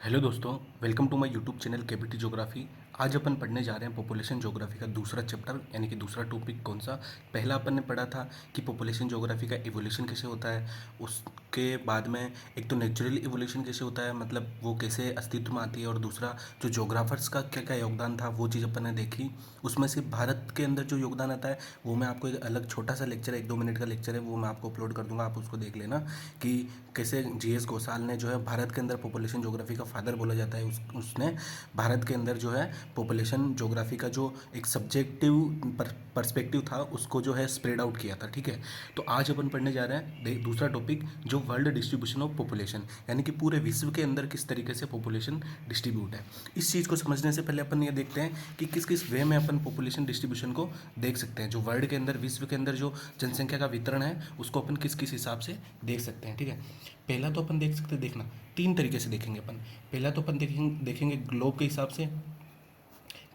Hello दोस्तों, welcome to my YouTube channel KBT geography. आज अपन पढ़ने जा रहे हैं पॉपुलेशन ज्योग्राफी का दूसरा चैप्टर, यानी कि दूसरा टॉपिक कौन सा। पहला अपन ने पढ़ा था कि पॉपुलेशन ज्योग्राफी का इवोल्यूशन कैसे होता है। उसके बाद में एक तो नेचुरल इवोल्यूशन कैसे होता है, मतलब वो कैसे अस्तित्व में आती है, और दूसरा जो जोग्राफर्स का क्या क्या योगदान था वो चीज़ अपन ने देखी। उसमें से भारत के अंदर जो योगदान आता है वो मैं आपको एक अलग छोटा सा लेक्चर, 1-2 मिनट का लेक्चर है, वो मैं आपको अपलोड कर दूंगा, आप उसको देख लेना कि कैसे जीएस घोषाल ने जो है भारत के अंदर पॉपुलेशन ज्योग्राफी का फादर बोला जाता है। उसने भारत के अंदर जो है पॉपुलेशन ज्योग्राफी का जो एक सब्जेक्टिव पर्सपेक्टिव था उसको जो है स्प्रेड आउट किया था। ठीक है, तो आज अपन पढ़ने जा रहे हैं दूसरा टॉपिक, जो वर्ल्ड डिस्ट्रीब्यूशन ऑफ पॉपुलेशन, यानी कि पूरे विश्व के अंदर किस तरीके से पॉपुलेशन डिस्ट्रीब्यूट है। इस चीज़ को समझने से पहले अपन ये देखते हैं कि किस किस वे में अपन पॉपुलेशन डिस्ट्रीब्यूशन को देख सकते हैं। जो वर्ल्ड के अंदर, विश्व के अंदर जो जनसंख्या का वितरण है उसको अपन किस किस हिसाब से देख सकते हैं। ठीक है, पहला तो अपन देख सकते हैं, देखना तीन तरीके से देखेंगे अपन। पहला तो अपन देखेंगे ग्लोब के हिसाब से,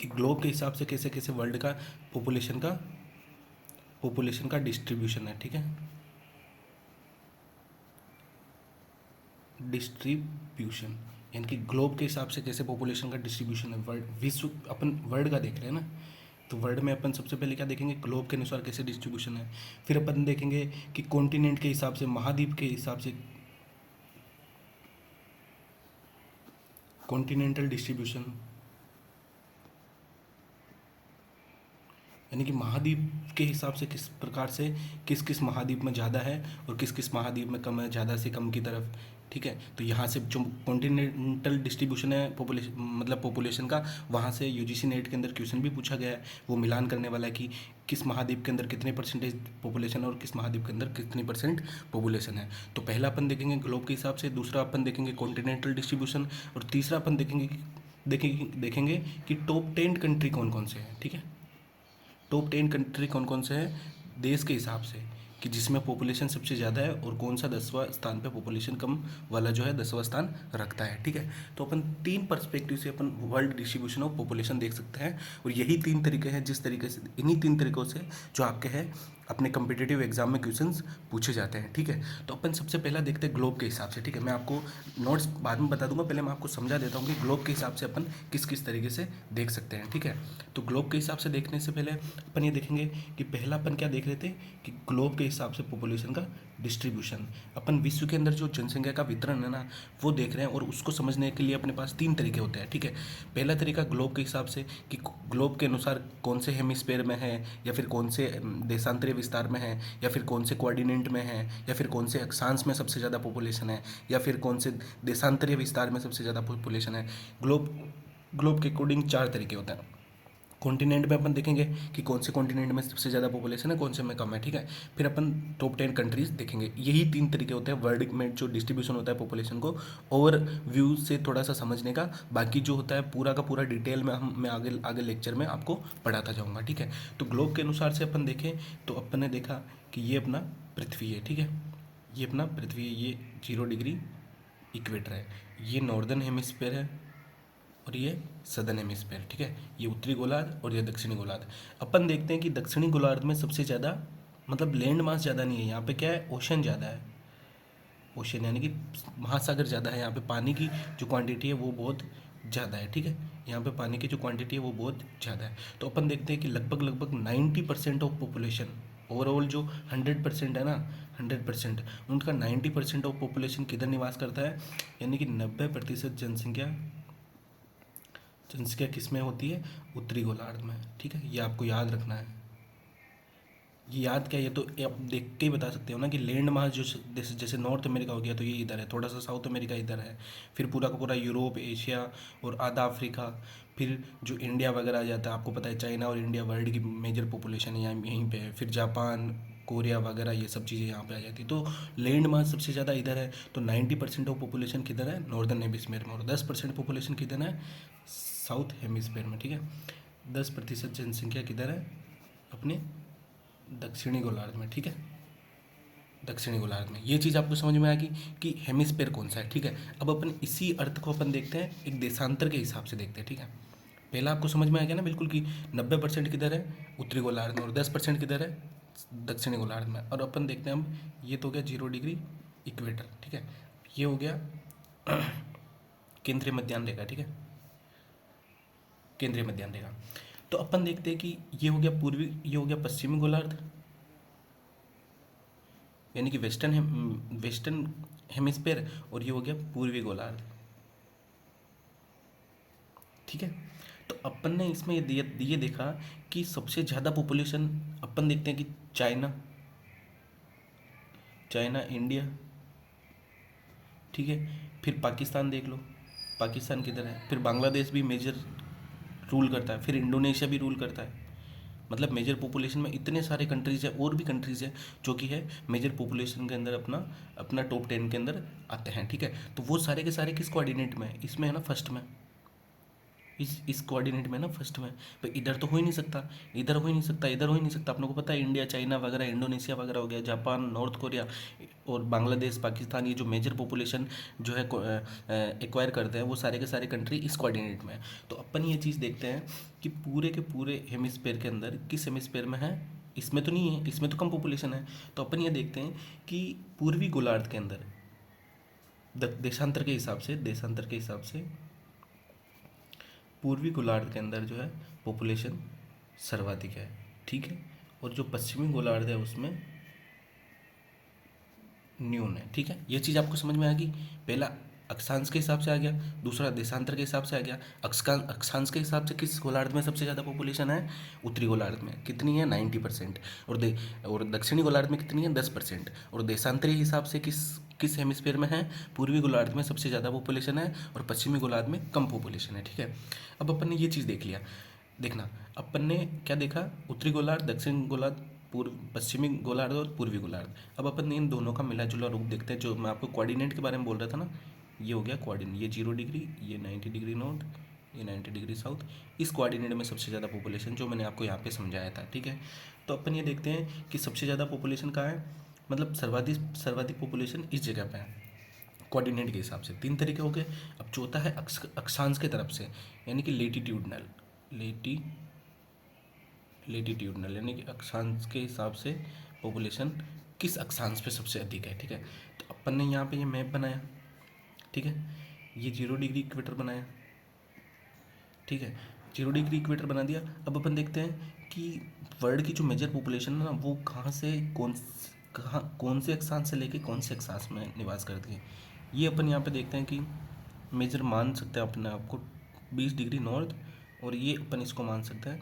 कि ग्लोब के हिसाब से कैसे कैसे वर्ल्ड का पॉपुलेशन का डिस्ट्रीब्यूशन है। ठीक है, डिस्ट्रीब्यूशन यानी कि ग्लोब के हिसाब से कैसे पॉपुलेशन का डिस्ट्रीब्यूशन है। वर्ल्ड, विश्व, अपन वर्ल्ड का देख रहे हैं ना, तो वर्ल्ड में अपन सबसे पहले क्या देखेंगे, ग्लोब के अनुसार कैसे डिस्ट्रीब्यूशन है। फिर अपन देखेंगे कि कॉन्टिनेंट के हिसाब से, महाद्वीप के हिसाब से कॉन्टिनेंटल डिस्ट्रीब्यूशन, यानी कि महाद्वीप के हिसाब से किस प्रकार से किस किस महाद्वीप में ज़्यादा है और किस किस महाद्वीप में कम है, ज़्यादा से कम की तरफ। ठीक है, तो यहाँ से जो कॉन्टिनेंटल डिस्ट्रीब्यूशन है पॉपुलेशन, मतलब पॉपुलेशन का, वहाँ से यूजीसी नेट के अंदर क्वेश्चन भी पूछा गया है। वो मिलान करने वाला है कि किस महाद्वीप के अंदर कितने परसेंटेज पॉपुलेशन है और किस महाद्वीप के अंदर कितनी परसेंट पॉपुलेशन है। तो पहला अपन देखेंगे ग्लोब के हिसाब से, दूसरा अपन देखेंगे कॉन्टिनेंटल डिस्ट्रीब्यूशन, और तीसरा अपन देखेंगे कि टॉप 10 कंट्री कौन कौन से हैं। ठीक है, टॉप 10 कंट्री कौन कौन से हैं देश के हिसाब से, कि जिसमें पॉपुलेशन सबसे ज़्यादा है और कौन सा 10वां स्थान पे पॉपुलेशन कम वाला जो है 10वां स्थान रखता है। ठीक है, तो अपन तीन पर्सपेक्टिव से अपन वर्ल्ड डिस्ट्रीब्यूशन ऑफ पॉपुलेशन देख सकते हैं, और यही तीन तरीके हैं, जिस तरीके से, इन्हीं तीन तरीकों से जो आपके हैं अपने कम्पिटिटिव एग्जाम में क्वेश्चंस पूछे जाते हैं। ठीक है, तो अपन सबसे पहला देखते हैं ग्लोब के हिसाब से। ठीक है, मैं आपको नोट्स बाद में बता दूंगा, पहले मैं आपको समझा देता हूँ कि ग्लोब के हिसाब से अपन किस किस तरीके से देख सकते हैं। ठीक है, तो ग्लोब के हिसाब से देखने से पहले अपन ये देखेंगे कि पहला अपन क्या देख रहे थे, कि ग्लोब के हिसाब से पॉपुलेशन का डिस्ट्रीब्यूशन, अपन विश्व के अंदर जो जनसंख्या का वितरण है ना वो देख रहे हैं, और उसको समझने के लिए अपने पास तीन तरीके होते हैं। ठीक है, पहला तरीका ग्लोब के हिसाब से, कि ग्लोब के अनुसार कौन से हेमिस्फेयर में है, या फिर कौन से देशांतरीय विस्तार में है, या फिर कौन से कोऑर्डिनेट में है, या फिर कौन से अक्षांश में सबसे ज़्यादा पॉपुलेशन है, या फिर कौन से देशांतरीय विस्तार में सबसे ज़्यादा पॉपुलेशन है। ग्लोब ग्लोब के अकॉर्डिंग चार तरीके होते हैं। कॉन्टिनेंट में अपन देखेंगे कि कौन से कॉन्टिनेंट में सबसे ज़्यादा पॉपुलेशन है, कौन से में कम है। ठीक है, फिर अपन टॉप 10 कंट्रीज देखेंगे। यही तीन तरीके होते हैं वर्ल्ड में जो डिस्ट्रीब्यूशन होता है पॉपुलेशन को ओवर व्यू से थोड़ा सा समझने का। बाकी जो होता है पूरा का पूरा डिटेल में मैं आगे आगे लेक्चर में आपको पढ़ाता जाऊँगा। ठीक है, तो ग्लोब के अनुसार से अपन देखें तो अपन ने देखा कि ये अपना पृथ्वी है। ठीक है, ये अपना पृथ्वी है, ये 0 डिग्री इक्वेटर है, ये नॉर्दर्न हेमिस्फेयर है, और ये सदर्न हेमिस्फेयर। ठीक है, ये उत्तरी गोलार्ध और ये दक्षिणी गोलार्ध। अपन देखते हैं कि दक्षिणी गोलार्ध में सबसे ज़्यादा, मतलब लैंड मास ज़्यादा नहीं है, यहाँ पे क्या है, ओशन ज़्यादा है। ओशन यानी कि महासागर ज़्यादा है, यहाँ पे पानी की जो क्वांटिटी है वो बहुत ज़्यादा है। ठीक है, यहाँ पे पानी की जो क्वांटिटी है वो बहुत ज़्यादा है। तो अपन देखते हैं कि लगभग लगभग 90% ऑफ पॉपुलेशन, ओवरऑल जो 100% है ना, 100%, उनका 90% ऑफ पॉपुलेशन किधर निवास करता है, यानी कि 90% जनसंख्या किस में होती है, उत्तरी गोलार्ध में। ठीक है, ये आपको याद रखना है। ये याद क्या है, ये तो ये आप देख के ही बता सकते हो ना, कि लैंड मास जो जैसे नॉर्थ अमेरिका हो गया तो ये इधर है, थोड़ा सा साउथ अमेरिका इधर है, फिर पूरा का पूरा यूरोप, एशिया और आधा अफ्रीका, फिर जो इंडिया वगैरह आ जाता है, आपको पता है चाइना और इंडिया वर्ल्ड की मेजर पॉपुलेशन है यहाँ, यहीं पे है, फिर जापान, कोरिया वगैरह, ये सब चीज़ें यहाँ पे आ जाती है। तो लैंड मास सबसे ज़्यादा इधर है, तो 90% ऑफ पॉपुलेशन किधर है, नॉर्दर्न हेमिस्फीयर में, और 10% पॉपुलेशन किधर है, साउथ हेमिस्फीयर में। ठीक है, 10% जनसंख्या किधर है, अपने दक्षिणी गोलार्ध में। ठीक है, दक्षिणी गोलार्ध में। ये चीज़ आपको समझ में आएगी कि हेमिस्फीयर कौन सा है। ठीक है, अब अपन इसी अर्थ को अपन देखते हैं एक देशांतर के हिसाब से देखते हैं। ठीक है, पहला आपको समझ में आ गया ना बिल्कुल, कि 90% किधर है, उत्तरी गोलार्ध में, और 10% किधर है, दक्षिणी गोलार्ध में। और अपन देखते हैं हम, ये तो हो गया 0 डिग्री इक्वेटर। ठीक है, ये हो गया केंद्रीय मध्याह्न रेखा, ठीक है, केंद्रीय मध्याह्न रेखा। तो अपन देखते हैं कि ये हो गया पूर्वी, ये हो गया पश्चिमी गोलार्ध, यानी कि वेस्टर्न हेमिस्फेयर, और ये हो गया पूर्वी गोलार्ध, ठीक है। तो अपन ने इसमें ये देखा कि सबसे ज़्यादा पॉपुलेशन अपन देखते हैं कि चाइना, इंडिया, ठीक है, फिर पाकिस्तान देख लो, पाकिस्तान किधर है, फिर बांग्लादेश भी मेजर रूल करता है, फिर इंडोनेशिया भी रूल करता है। मतलब मेजर पॉपुलेशन में इतने सारे कंट्रीज है, और भी कंट्रीज है जो कि है मेजर पॉपुलेशन के अंदर अपना अपना टॉप 10 के अंदर आते हैं, ठीक है। तो वो सारे के सारे किस कोऑर्डिनेट में है, इसमें है ना फर्स्ट में, इस कोऑर्डिनेट में ना फर्स्ट में। तो इधर तो हो ही नहीं सकता, इधर हो ही नहीं सकता, इधर हो ही नहीं सकता। अपने को पता है इंडिया, चाइना वगैरह, इंडोनेशिया वगैरह हो गया, जापान, नॉर्थ कोरिया और बांग्लादेश, पाकिस्तान, ये जो मेजर पॉपुलेशन जो है एक्वायर करते हैं, वो सारे के सारे कंट्री इस कोऑर्डिनेट में है। तो अपन ये चीज़ देखते हैं कि पूरे के पूरे हेमिस्फेयर के अंदर किस हेमिस्फेयर में है, इसमें तो नहीं है, इसमें तो कम पॉपुलेशन है। तो अपन ये देखते हैं कि पूर्वी गोलार्ध के अंदर देशांतर के हिसाब से पूर्वी गोलार्ध के अंदर जो है पॉपुलेशन सर्वाधिक है, ठीक है, और जो पश्चिमी गोलार्ध है उसमें न्यून है, ठीक है। ये चीज़ आपको समझ में आ गई। पहला अक्षांश के हिसाब से आ गया, दूसरा देशांतर के हिसाब से आ गया। अक्षांश के हिसाब से किस गोलार्ध में सबसे ज़्यादा पॉपुलेशन है, उत्तरी गोलार्ध में कितनी है 90%, और दक्षिणी गोलार्ध में कितनी है 10%, और देशांतरीय हिसाब से किस किस हेमिस्फेयर में है, पूर्वी गोलार्ध में सबसे ज़्यादा पॉपुलेशन है और पश्चिमी गोलार्ध में कम पॉपुलेशन है, ठीक है। अब अपन ने ये चीज़ देख लिया। देखना अपन ने क्या देखा, उत्तरी गोलार्ध, दक्षिण गोलार्ध, पूर्व पश्चिमी गोलार्ध और पूर्वी गोलार्ध। अब अपन इन दोनों का मिला जुला रूप देखते हैं। जो मैं आपको कोऑर्डिनेट के बारे में बोल रहा था ना, ये हो गया कोऑर्डिनेट, ये 0 डिग्री, ये 90 डिग्री नॉर्थ, ये 90 डिग्री साउथ। इस कोऑर्डिनेट में सबसे ज़्यादा पॉपुलेशन जो मैंने आपको यहाँ पे समझाया था, ठीक है। तो अपन ये देखते हैं कि सबसे ज़्यादा पॉपुलेशन कहाँ है, मतलब सर्वाधिक पॉपुलेशन इस जगह पे है कोऑर्डिनेट के हिसाब से। 3 तरीके हो गए। अब चौथा है अक्षांश के तरफ से, यानी कि लेटीट्यूडनल, यानी कि अक्षांश के हिसाब से पॉपुलेशन किस अक्षांश पे सबसे अधिक है, ठीक है। तो अपन ने यहाँ पे ये मैप बनाया, ठीक है, ये 0 डिग्री इक्वेटर बनाया, ठीक है, 0 डिग्री इक्वेटर बना दिया। अब अपन देखते हैं कि वर्ल्ड की जो मेजर पॉपुलेशन है ना, वो कौन से अक्षांश से लेके कौन से अक्षांश में निवास करती है। ये अपन यहाँ पे देखते हैं कि मेजर मान सकते हैं अपने आप को 20 डिग्री नॉर्थ, और ये अपन इसको मान सकते हैं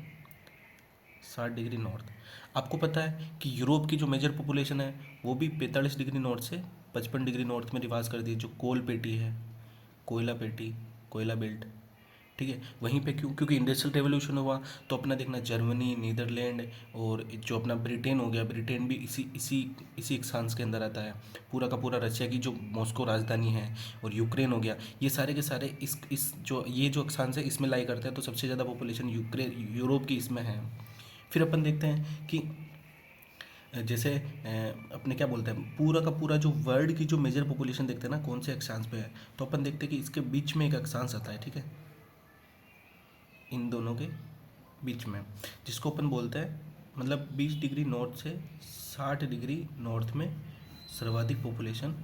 60 डिग्री नॉर्थ। आपको पता है कि यूरोप की जो मेजर पॉपुलेशन है वो भी 45 डिग्री नॉर्थ से 55 डिग्री नॉर्थ में निवास करती है, जो कोल पेटी है, कोयला बेल्ट, ठीक है। वहीं पे क्योंकि इंडस्ट्रियल रेवोल्यूशन हुआ, तो अपना देखना जर्मनी, नीदरलैंड और जो अपना ब्रिटेन हो गया, ब्रिटेन भी इसी अक्षांश के अंदर आता है। पूरा का पूरा रशिया की जो मॉस्को राजधानी है, और यूक्रेन हो गया, ये सारे के सारे इस जो ये जो अक्षांश है इसमें लाई करते हैं। तो सबसे ज़्यादा पॉपुलेशन यूरोप की इसमें है। फिर अपन देखते हैं कि जैसे अपने क्या बोलते हैं, पूरा का पूरा जो वर्ल्ड की जो मेजर पॉपुलेशन देखते हैं ना कौन से अक्षांश पे है, तो अपन देखते हैं कि इसके बीच में एक अक्षांश आता है, ठीक है, इन दोनों के बीच में, जिसको अपन बोलते हैं, मतलब 20 डिग्री नॉर्थ से 60 डिग्री नॉर्थ में सर्वाधिक पॉपुलेशन,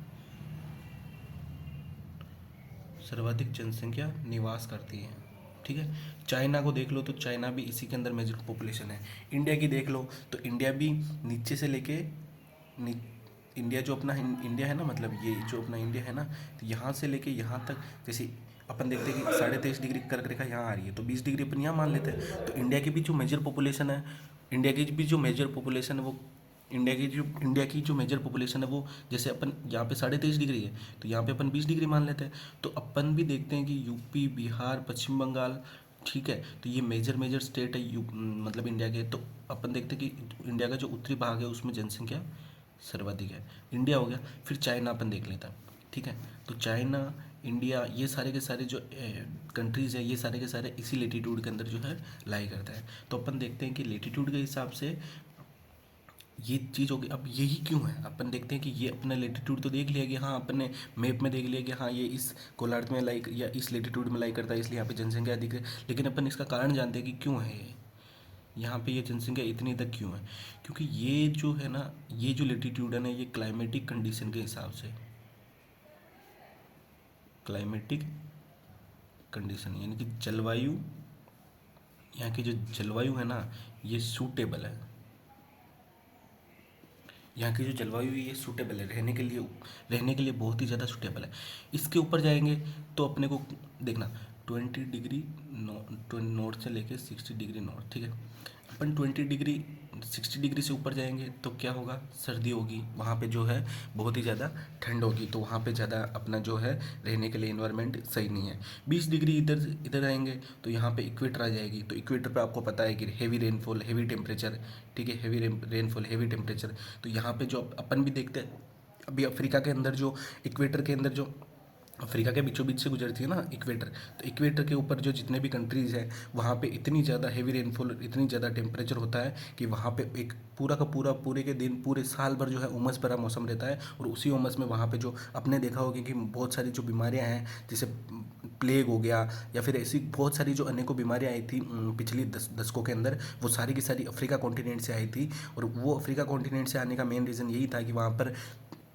सर्वाधिक जनसंख्या निवास करती है, ठीक है। चाइना को देख लो तो चाइना भी इसी के अंदर मेजर पॉपुलेशन है। इंडिया की देख लो तो इंडिया भी नीचे से लेके इंडिया जो अपना इंडिया है ना, मतलब ये जो अपना इंडिया है ना, तो यहाँ से लेके यहाँ तक, जैसे अपन देखते हैं कि 23.5 डिग्री कर्क रेखा यहाँ आ रही है, तो 20 डिग्री अपन यहाँ मान लेते हैं। तो इंडिया की भी जो मेजर पॉपुलेशन है, इंडिया की भी जो मेजर पॉपुलेशन है वो इंडिया की जो मेजर पॉपुलेशन है वो, जैसे अपन यहाँ पे 23.5 डिग्री है, तो यहाँ पे अपन 20 डिग्री मान लेते हैं। तो अपन भी देखते हैं कि यूपी, बिहार, पश्चिम बंगाल, ठीक है, तो ये मेजर स्टेट है मतलब इंडिया के। तो अपन देखते हैं कि इंडिया का जो उत्तरी भाग है उसमें जनसंख्या सर्वाधिक है, इंडिया हो गया। फिर चाइना अपन देख लेता है, ठीक है। तो चाइना, इंडिया, ये सारे के सारे जो कंट्रीज़ है, ये सारे के सारे इसी लेटीट्यूड के अंदर जो है लाई करता है। तो अपन देखते हैं कि लेटीट्यूड के हिसाब से ये चीज़ होगी। अब यही क्यों है, अपन देखते हैं कि ये अपना लेटीट्यूड तो देख लिया कि हाँ, अपन ने मैप में देख लिया कि हाँ ये इस गोलार्ध में लाई या इस लेटीट्यूड में लाई करता है, इसलिए यहाँ पे जनसंख्या अधिक है। लेकिन अपन इसका कारण जानते हैं कि क्यों है ये, यहाँ पे ये जनसंख्या इतनी तक क्यों है। क्योंकि ये जो है ना, ये जो लेटीट्यूड है ना, ये क्लाइमेटिक कंडीशन के हिसाब से, क्लाइमेटिक कंडीशन, यानी कि जलवायु, यहाँ की जो जलवायु है ना ये सूटेबल है, यहाँ की जो जलवायु है ये सूटेबल है रहने के लिए बहुत ही ज़्यादा सूटेबल है। इसके ऊपर जाएंगे तो अपने को देखना 20 डिग्री नॉर्थ से लेके 60 डिग्री नॉर्थ, ठीक है। अपन 20 डिग्री 60 डिग्री से ऊपर जाएंगे तो क्या होगा, सर्दी होगी, वहाँ पे जो है बहुत ही ज़्यादा ठंड होगी, तो वहाँ पे ज़्यादा अपना जो है रहने के लिए इन्वायरमेंट सही नहीं है। 20 डिग्री इधर इधर आएंगे तो यहाँ पे इक्वेटर आ जाएगी, तो इक्वेटर पे आपको पता है कि हेवी रेनफॉल, हेवी टेम्परेचर, ठीक है, हेवी रेनफॉल, हेवी टेम्परेचर। तो यहाँ पे जो अपन भी देखते हैं अभी अफ्रीका के अंदर जो इक्वेटर के अंदर जो अफ्रीका के बीचों बीच से गुजरती है ना इक्वेटर, तो इक्वेटर के ऊपर जो जितने भी कंट्रीज़ हैं वहाँ पे इतनी ज़्यादा हेवी रेनफॉल, इतनी ज़्यादा टेम्परेचर होता है कि वहाँ पे एक पूरा का पूरा पूरे के दिन पूरे साल भर जो है उमस भरा मौसम रहता है। और उसी उमस में वहाँ पे जो आपने देखा होगा कि बहुत सारी जो बीमारियाँ हैं, जैसे प्लेग हो गया या फिर ऐसी बहुत सारी जो अनेकों बीमारियाँ आई थी पिछली दशकों के अंदर, वो सारी की सारी अफ्रीका कॉन्टिनेंट से आई थी। और वो अफ्रीका कॉन्टिनेंट से आने का मेन रीज़न यही था कि वहाँ पर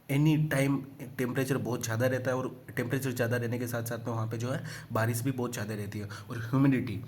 एनी टाइम टेम्परेचर बहुत ज़्यादा रहता है, और टेम्परेचर ज़्यादा रहने के साथ साथ में वहाँ पे जो है बारिश भी बहुत ज़्यादा रहती है। और ह्यूमिडिटी,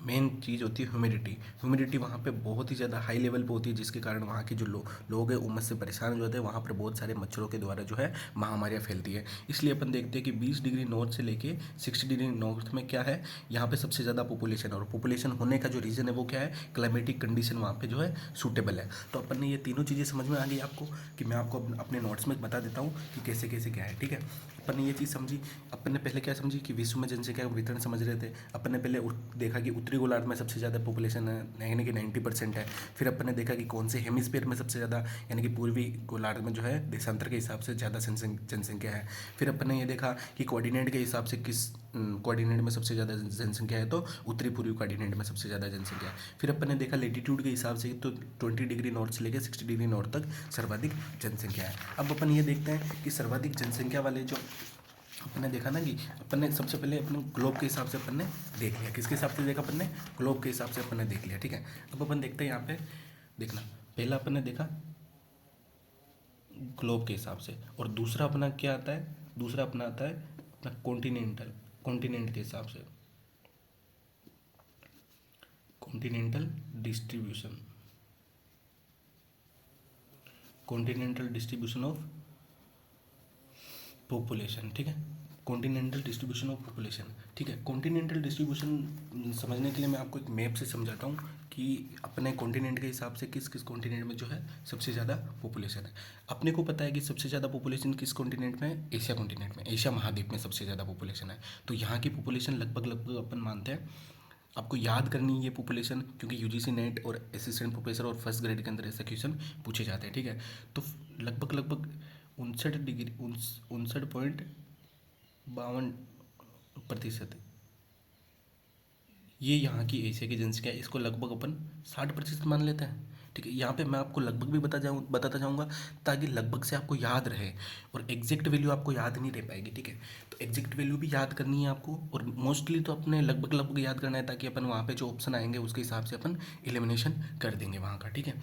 मेन चीज़ होती है ह्यूमिडिटी। ह्यूमिडिटी वहाँ पे बहुत ही ज़्यादा हाई लेवल पे होती है, जिसके कारण वहाँ के जो लोग हैं उमस से परेशान हो जाते हैं, वहाँ पर बहुत सारे मच्छरों के द्वारा जो है महामारियाँ फैलती है। इसलिए अपन देखते हैं कि 20 डिग्री नॉर्थ से लेके 60 डिग्री नॉर्थ में क्या है, यहाँ पे सबसे ज़्यादा पॉपुलेशन है। और पॉपुलेशन होने का जो रीज़न है वो क्या है, क्लाइमेटिक कंडीशन वहाँ पे जो है सूटेबल है। तो अपन ने ये तीनों चीज़ें समझ में आ गई आपको, कि मैं आपको अपने नोट्स में बता देता हूँ कि कैसे कैसे क्या है, ठीक है। अपन ने ये चीज़ समझी। अपन ने पहले क्या समझी कि विश्व में जनसंख्या का वितरण समझ रहे थे। अपन ने पहले देखा कि उत्तरी गोलार्ध में सबसे ज़्यादा पॉपुलेशन है, यानी कि 90% है। फिर अपन ने देखा कि कौन से हेमिस्फीयर में सबसे ज़्यादा, यानी कि पूर्वी गोलार्ध में जो है देशांतर के हिसाब से ज़्यादा जनसंख्या है। फिर अपन ने ये देखा कि कोऑर्डिनेट के हिसाब से किस कोऑर्डिनेट में सबसे ज़्यादा जनसंख्या है, तो उत्तरी पूर्वी कोऑर्डिनेट में सबसे ज़्यादा जनसंख्या है। फिर अपन ने देखा लेटीट्यूड के हिसाब से तो 20 डिग्री नॉर्थ से लेकर 60 डिग्री नॉर्थ तक सर्वाधिक जनसंख्या है। अब अपन ये देखते हैं कि सर्वाधिक जनसंख्या वाले जो अपन ने देखा ना कि अपन ने सबसे पहले अपने ग्लोब के हिसाब से अपन ने देख लिया, किसके हिसाब से देखा अपन ने, ग्लोब के हिसाब से अपन ने देख लिया, ठीक है। अब अपन देखते हैं यहाँ पे, देखना पहला अपन ने देखा ग्लोब के हिसाब से, और दूसरा अपना क्या आता है, दूसरा अपना आता है अपना कॉन्टिनेंट के हिसाब से, continental distribution, continental distribution of population, ठीक है, कॉन्टिनेंटल डिस्ट्रीब्यूशन ऑफ पॉपुलेशन, ठीक है। कॉन्टिनेंटल डिस्ट्रीब्यूशन समझने के लिए मैं आपको एक मैप से समझाता हूँ कि अपने कॉन्टिनेंट के हिसाब से किस किस कॉन्टिनेंट में जो है सबसे ज़्यादा पॉपुलेशन है। अपने को पता है कि सबसे ज़्यादा पॉपुलेशन किस कॉन्टिनेंट में है, एशिया कॉन्टिनेंट में, एशिया महाद्वीप में सबसे ज़्यादा पॉपुलेशन है। तो यहाँ की पॉपुलेशन लगभग लगभग अपन मानते हैं, आपको याद करनी है ये पॉपुलेशन, क्योंकि यूजीसी नेट और असिस्टेंट प्रोफेसर और फर्स्ट ग्रेड के अंदर ऐसे क्वेश्चन पूछे जाते हैं, ठीक है। तो लगभग लगभग 59.52% ये यहाँ की एशिया की जनसंख्या है। इसको लगभग अपन 60% मान लेते हैं, ठीक है। यहाँ पे मैं आपको लगभग भी बताता जाऊँगा ताकि लगभग से आपको याद रहे, और एग्जैक्ट वैल्यू आपको याद नहीं रह पाएगी, ठीक है। तो एग्जैक्ट वैल्यू भी याद करनी है आपको, और मोस्टली तो अपने लगभग लगभग याद करना है, ताकि अपन वहाँ पे जो ऑप्शन आएंगे उसके हिसाब से अपन एलिमिनेशन कर देंगे वहाँ का, ठीक है।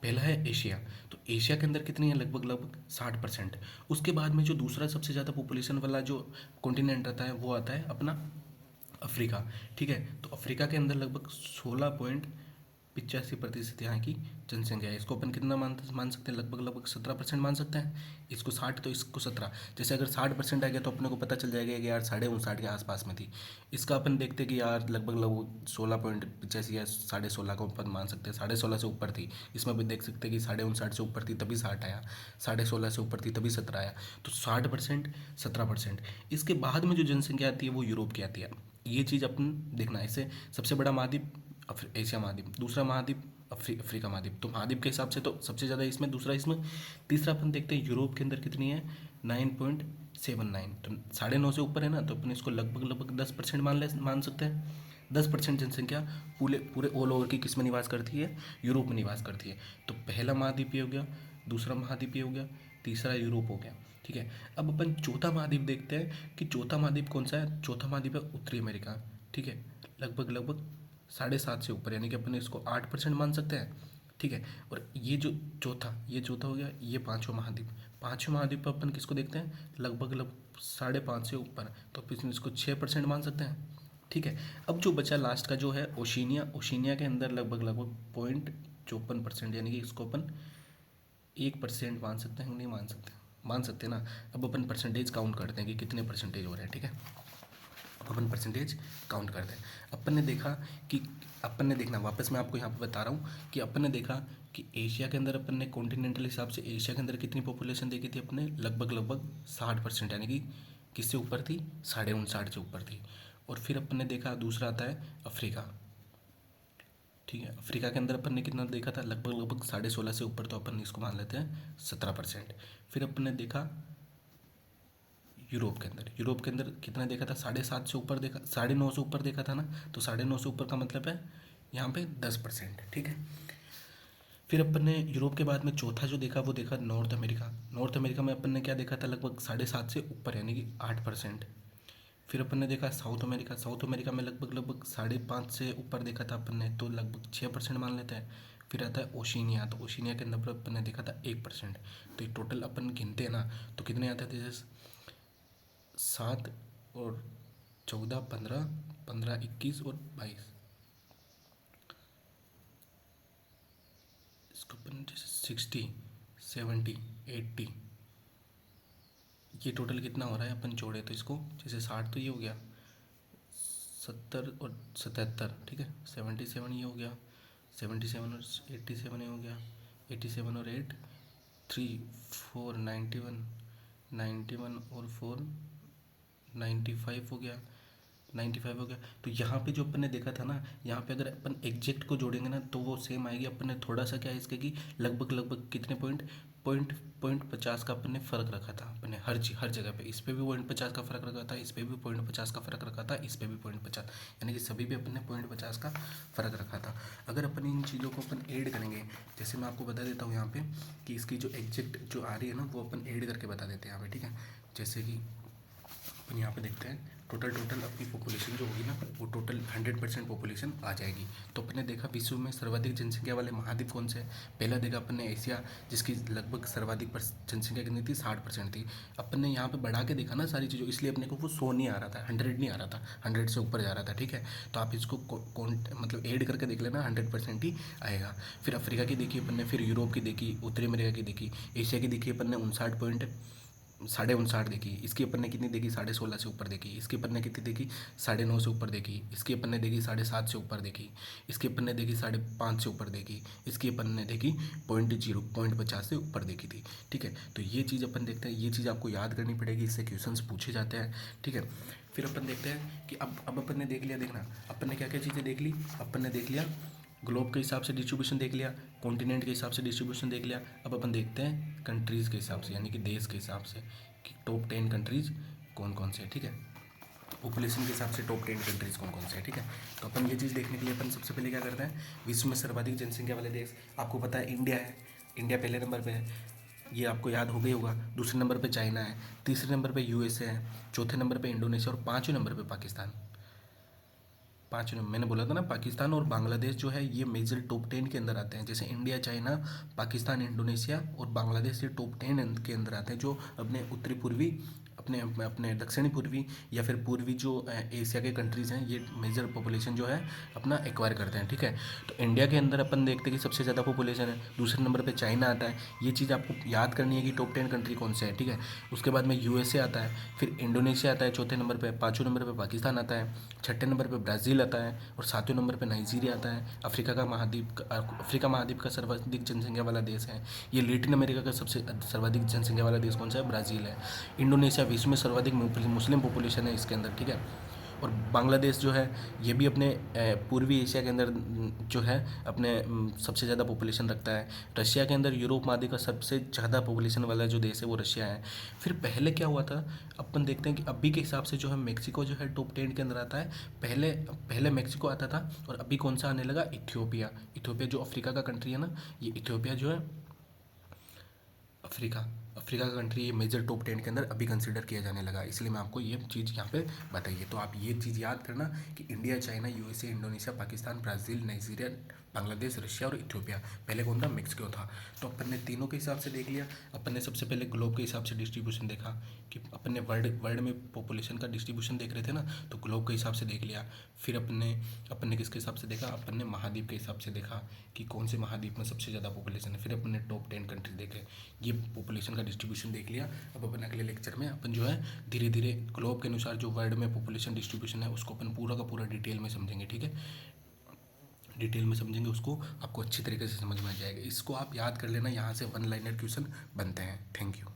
पहला है एशिया, तो एशिया के अंदर कितनी है, लगभग लगभग 60%। उसके बाद में जो दूसरा सबसे ज़्यादा पॉपुलेशन वाला जो कॉन्टिनेंट आता है वो आता है अपना अफ्रीका, ठीक है। तो अफ्रीका के अंदर लगभग 16.85% यहाँ की जनसंख्या है। इसको अपन कितना मान सकते हैं, लगभग लगभग 17% मान सकते हैं। इसको 60 तो इसको 17, जैसे अगर 60% आ गया तो अपने को पता चल जाएगा कि यार 59.5 के आसपास में थी। इसका अपन देखते कि यार लगभग लगभग 16.85 या 16.5 को अपन मान सकते हैं, 16.5 से ऊपर थी। इसमें भी देख सकते हैं कि 59.5 से ऊपर थी तभी 60 आया, 16.5 से ऊपर थी तभी 17 आया। तो 60%, 17%। इसके बाद में जो जनसंख्या आती है वो यूरोप की आती है। ये चीज़ अपन देखना है। इससे सबसे बड़ा महाद्वीप एशिया महाद्वीप, दूसरा महाद्वीप अफ्रीका महाद्वीप। तो महाद्वीप के हिसाब से तो सबसे ज़्यादा इसमें, दूसरा इसमें, तीसरा अपन देखते हैं यूरोप के अंदर कितनी है, 9.79। तो 9.5 से ऊपर है ना, तो अपन इसको लगभग लगभग 10% मान सकते हैं। 10% जनसंख्या पूरे पूरे ऑल ओवर की किस में निवास करती है, यूरोप में निवास करती है। तो पहला महाद्वीप ये हो गया, दूसरा महाद्वीप ये हो गया, तीसरा यूरोप हो गया, ठीक है। अब अपन चौथा महाद्वीप देखते हैं कि चौथा महाद्वीप कौन सा है। चौथा महाद्वीप है उत्तरी अमेरिका, ठीक है, लगभग लगभग 7.5 से ऊपर, यानी कि अपन इसको 8% मान सकते हैं, ठीक है। और ये जो चौथा हो गया, ये पांचवा महाद्वीप। पाँचवें महाद्वीप पर अपन किसको देखते हैं, लगभग 5.5 से ऊपर, तो अपन इसको 6% मान सकते हैं। ठीक है, अब जो बचा लास्ट का जो है ओशिनिया, ओशिनिया के अंदर लगभग 0.54%, यानी कि इसको अपन 1% मान सकते हैं, नहीं मान सकते, मान सकते हैं ना। अब अपन परसेंटेज काउंट करते हैं कि कितने परसेंटेज हो रहे हैं। ठीक है, अब अपन परसेंटेज काउंट करते हैं। अपन ने देखा कि, अपन ने देखना, वापस मैं आपको यहाँ पे बता रहा हूँ कि अपन ने देखा कि एशिया के अंदर अपन ने कॉन्टिनेंटल हिसाब से एशिया के अंदर कितनी पॉपुलेशन देखी थी अपने, लगभग 60%, यानी कि किससे ऊपर थी, 59.5 से ऊपर थी। और फिर अपन ने देखा दूसरा आता है अफ्रीका। ठीक है, अफ्रीका के अंदर अपन ने कितना देखा था, लगभग 16.5 से ऊपर, तो अपन इसको मान लेते हैं 17%। फिर अपन ने देखा यूरोप के अंदर, यूरोप के अंदर कितना देखा था, 7.5 से ऊपर देखा, 9.5 से ऊपर देखा था ना, तो 9.5 से ऊपर का मतलब है यहाँ पे 10%। ठीक है, फिर अपन ने यूरोप के बाद में चौथा जो देखा वो देखा नॉर्थ अमेरिका। नॉर्थ अमेरिका में अपन ने क्या देखा था, लगभग 7.5 से ऊपर, यानी कि 8%। फिर अपन ने देखा साउथ अमेरिका, साउथ अमेरिका में लगभग 5.5 से ऊपर देखा था अपन ने, तो लगभग 6% मान लेते हैं। फिर आता है ओशिनिया, तो ओशिनिया के अंदर अपन ने देखा था 1%। तो ये टोटल अपन गिनते हैं ना, तो कितने आते थे, जैसे 7 और 14, 15, 15, 21 और 22, इसको अपन जैसे 60, 70, 80, ये टोटल कितना हो रहा है, अपन जोड़े तो इसको, जैसे 60 तो ये हो गया, 70 और 77, ठीक है, 77 ये हो गया, 77 और 87 ये हो गया, 87 और 8, 3, 4, 91, 91 और 4, 95 हो गया, 95 हो गया। तो यहाँ पे जो अपन ने देखा था ना, यहाँ पे अगर अपन एग्जैक्ट को जोड़ेंगे ना तो वो सेम आएगी। अपन ने थोड़ा सा क्या है इसके कि लगभग कितने पॉइंट 50 का अपन ने फ़र्क रखा था। अपन ने हर जगह पे, इस पे भी 0.50 का फ़र्क रखा था, इस पे भी 0.50 का फ़र्क रखा था, इस पे भी 0.50, यानी कि सभी पे अपन ने 0.50 का फ़र्क रखा था। अगर अपन इन चीज़ों को अपन ऐड करेंगे, जैसे मैं आपको बता देता हूँ यहाँ पे कि इसकी जो एग्जैक्ट जो आ रही है ना वो अपन ऐड करके बता देते हैं यहाँ पे। ठीक है, जैसे कि अपन यहाँ पे देखते हैं टोटल अपनी पॉपुलेशन जो होगी ना वो टोटल 100% पॉपुलेशन आ जाएगी। तो अपन ने देखा विश्व में सर्वाधिक जनसंख्या वाले महाद्वीप कौन से हैं। पहला देखा अपन ने एशिया, जिसकी लगभग सर्वाधिक जनसंख्या कितनी थी, 60% थी। अपन ने यहाँ पे बढ़ा के देखा ना सारी चीज़ों, इसलिए अपने को वो 100 नहीं आ रहा था, 100 नहीं आ रहा था, 100 से ऊपर जा रहा था। ठीक है, तो आप इसको मतलब ऐड करके देख लेना, 100% ही आएगा। फिर अफ्रीका की देखी अपन ने, फिर यूरोप की देखी, उत्तरी अमेरिका की देखी, एशिया की देखी अपन ने 59.59 देखी। इसकी अपन ने कितनी देखी, 16.5 से ऊपर देखी। इसकी अपन ने कितनी देखी, 9.5 से ऊपर देखी। इसकी अपन ने देखी 7.5 से ऊपर देखी। इसकी अपन ने देखी 5.5 से ऊपर देखी। इसकी अपन ने देखी 0.50 से ऊपर देखी थी। ठीक है, तो ये चीज़ अपन देखते हैं, ये चीज़ आपको याद करनी पड़ेगी, इससे क्वेश्चंस पूछे जाते हैं। ठीक है, फिर अपन देखते हैं कि अब अपन ने देख लिया, देखना अपन ने क्या क्या चीज़ें देख ली। अपन ने देख लिया ग्लोब के हिसाब से डिस्ट्रीब्यूशन देख लिया, कॉन्टिनेंट के हिसाब से डिस्ट्रीब्यूशन देख लिया। अब अपन देखते हैं कंट्रीज़ के हिसाब से, यानी कि देश के हिसाब से कि टॉप 10 कंट्रीज़ कौन कौन से हैं। ठीक है, पॉपुलेशन के हिसाब से टॉप 10 कंट्रीज़ कौन कौन से हैं। ठीक है, तो अपन ये चीज़ देखने के लिए अपन सबसे पहले क्या करते हैं, विश्व में सर्वाधिक जनसंख्या वाले देश आपको पता है इंडिया है। इंडिया पहले नंबर पे है, ये आपको याद हो गई होगा। दूसरे नंबर पे चाइना है, तीसरे नंबर पे यूएसए है, चौथे नंबर पे इंडोनेशिया और पाँचवें नंबर पे पाकिस्तान। पाँचवें मैंने बोला था ना, पाकिस्तान और बांग्लादेश जो है ये मेजर टॉप 10 के अंदर आते हैं। जैसे इंडिया, चाइना, पाकिस्तान, इंडोनेशिया और बांग्लादेश ये टॉप 10 के अंदर आते हैं, जो अपने उत्तरी पूर्वी, अपने अपने दक्षिणी पूर्वी या फिर पूर्वी जो एशिया के कंट्रीज़ हैं, ये मेजर पॉपुलेशन जो है अपना एक्वायर करते हैं। ठीक है, तो इंडिया के अंदर अपन देखते हैं कि सबसे ज़्यादा पॉपुलेशन है, दूसरे नंबर पे चाइना आता है। ये चीज़ आपको याद करनी है कि टॉप 10 कंट्री कौन से है। ठीक है, उसके बाद में यूएसए आता है, फिर इंडोनेशिया आता है चौथे नंबर पे, पाँचवें नंबर पे पाकिस्तान आता है, छठे नंबर पे ब्राज़ील आता है और सातवें नंबर पे नाइजीरिया आता है। अफ्रीका महाद्वीप का सर्वाधिक जनसंख्या वाला देश है। ये लैटिन अमेरिका का सबसे सर्वाधिक जनसंख्या वाला देश कौन सा है, ब्राज़ील है। इंडोनेशिया विश्व में सर्वाधिक मुस्लिम पॉपुलेशन है इसके अंदर। ठीक है, और बांग्लादेश जो है ये भी अपने पूर्वी एशिया के अंदर जो है अपने सबसे ज़्यादा पॉपुलेशन रखता है। रशिया के अंदर यूरोप महाद्वीप का सबसे ज़्यादा पॉपुलेशन वाला जो देश है वो रशिया है। फिर पहले क्या हुआ था, अपन देखते हैं कि अभी के हिसाब से जो है मेक्सिको जो है टॉप 10 के अंदर आता है। पहले मेक्सिको आता था और अभी कौन सा आने लगा, इथियोपिया। इथियोपिया जो अफ्रीका का कंट्री है ना, ये इथियोपिया जो है अफ्रीका का कंट्री ये मेजर टॉप 10 के अंदर अभी कंसीडर किया जाने लगा। इसलिए मैं आपको ये चीज़ यहाँ पे बताइए। तो आप ये चीज़ याद करना कि India, China, USA, Indonesia, Pakistan, Brazil, Nigeria, Bangladesh, Russia और इथियोपिया। पहले कौन था? मैक्सिको था। तो अपन ने तीनों के हिसाब से देख लिया। अपन ने सबसे पहले ग्लोब के हिसाब से डिस्ट्रीब्यूशन देखा कि अपन ने वर्ल्ड में पॉपुलेशन का डिस्ट्रीब्यूशन देख रहे थे ना, तो ग्लोब के हिसाब से देख लिया। फिर अपन ने किसके हिसाब से देखा? अपन ने महाद्वीप के हिसाब से देखा कि कौन से महाद्वीप में सबसे ज़्यादा पॉपुलेशन है। फिर अपन ने टॉप 10 कंट्री देखे। ये पॉपुलेशन का डिस्ट्रीब्यूशन देख लिया। अब अपन अगले लेक्चर में अपन जो है धीरे धीरे ग्लोब के अनुसार जो वर्ल्ड में पॉपुलेशन डिस्ट्रीब्यूशन है उसको अपन पूरा का पूरा डिटेल में समझेंगे। ठीक है, डिटेल में समझेंगे उसको, आपको अच्छी तरीके से समझ में आ जाएगा। इसको आप याद कर लेना, यहाँ से वन लाइनर क्वेश्चन बनते हैं। Thank you.